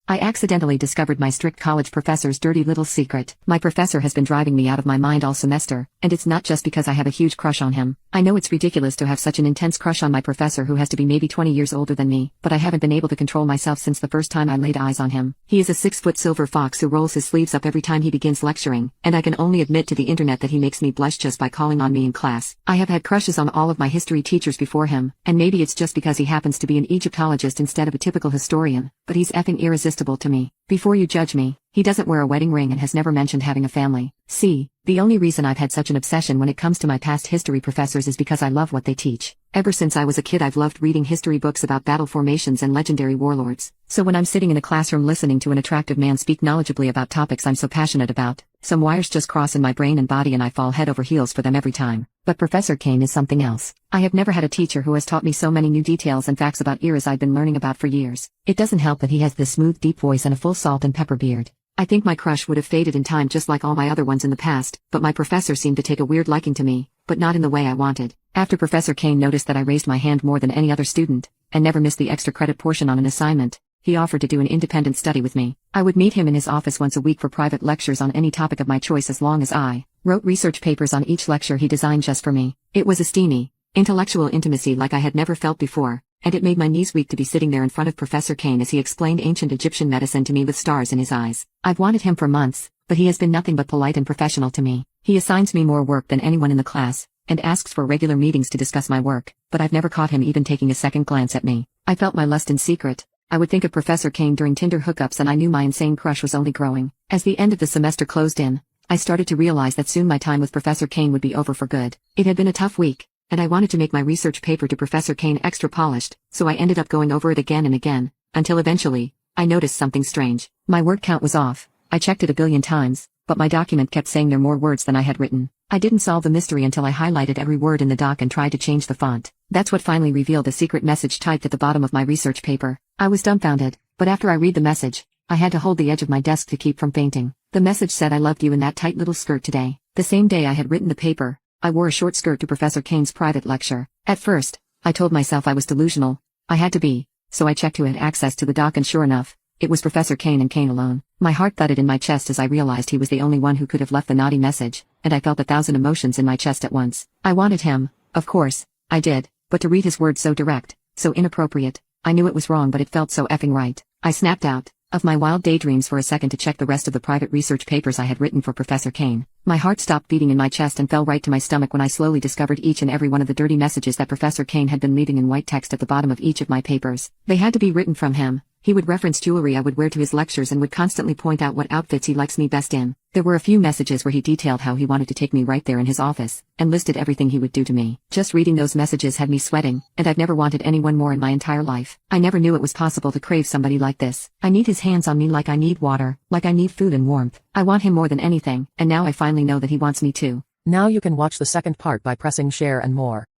I accidentally discovered my strict college professor's dirty little secret. My professor has been driving me out of my mind all semester, and it's not just because I have a huge crush on him. I know it's ridiculous to have such an intense crush on my professor who has to be maybe 20 years older than me, but I haven't been able to control myself since the first time I laid eyes on him. He is a 6-foot silver fox who rolls his sleeves up every time he begins lecturing, and I can only admit to the internet that he makes me blush just by calling on me in class. I have had crushes on all of my history teachers before him, and maybe it's just because he happens to be an Egyptologist instead of a typical historian, but he's effing irresistible to me. Before you judge me, he doesn't wear a wedding ring and has never mentioned having a family. See, the only reason I've had such an obsession when it comes to my past history professors is because I love what they teach. Ever since I was a kid I've loved reading history books about battle formations and legendary warlords. So when I'm sitting in a classroom listening to an attractive man speak knowledgeably about topics I'm so passionate about, some wires just cross in my brain and body and I fall head over heels for them every time. But Professor Kane is something else. I have never had a teacher who has taught me so many new details and facts about eras I've been learning about for years. It doesn't help that he has this smooth deep voice and a full salt and pepper beard. I think my crush would have faded in time just like all my other ones in the past, but my professor seemed to take a weird liking to me, but not in the way I wanted. After Professor Kane noticed that I raised my hand more than any other student, and never missed the extra credit portion on an assignment, he offered to do an independent study with me. I would meet him in his office once a week for private lectures on any topic of my choice as long as I wrote research papers on each lecture he designed just for me. It was a steamy, intellectual intimacy like I had never felt before, and it made my knees weak to be sitting there in front of Professor Kane as he explained ancient Egyptian medicine to me with stars in his eyes. I've wanted him for months, but he has been nothing but polite and professional to me. He assigns me more work than anyone in the class, and asks for regular meetings to discuss my work, but I've never caught him even taking a second glance at me. I felt my lust in secret. I would think of Professor Kane during Tinder hookups and I knew my insane crush was only growing. As the end of the semester closed in, I started to realize that soon my time with Professor Kane would be over for good. It had been a tough week, and I wanted to make my research paper to Professor Kane extra polished, so I ended up going over it again and again, until eventually, I noticed something strange. My word count was off. I checked it a billion times, but my document kept saying there were more words than I had written. I didn't solve the mystery until I highlighted every word in the doc and tried to change the font. That's what finally revealed the secret message typed at the bottom of my research paper. I was dumbfounded, but after I read the message, I had to hold the edge of my desk to keep from fainting. The message said I loved you in that tight little skirt today. The same day I had written the paper, I wore a short skirt to Professor Kane's private lecture. At first, I told myself I was delusional. I had to be, so I checked who had access to the doc and sure enough, it was Professor Kane and Kane alone. My heart thudded in my chest as I realized he was the only one who could have left the naughty message, and I felt 1,000 emotions in my chest at once. I wanted him, of course, I did, but to read his words so direct, so inappropriate, I knew it was wrong but it felt so effing right. I snapped out of my wild daydreams for a second to check the rest of the private research papers I had written for Professor Kane. My heart stopped beating in my chest and fell right to my stomach when I slowly discovered each and every one of the dirty messages that Professor Kane had been leaving in white text at the bottom of each of my papers. They had to be written from him. He would reference jewelry I would wear to his lectures and would constantly point out what outfits he likes me best in. There were a few messages where he detailed how he wanted to take me right there in his office, and listed everything he would do to me. Just reading those messages had me sweating, and I've never wanted anyone more in my entire life. I never knew it was possible to crave somebody like this. I need his hands on me like I need water, like I need food and warmth. I want him more than anything, and now I finally know that he wants me too. Now you can watch the second part by pressing share and more.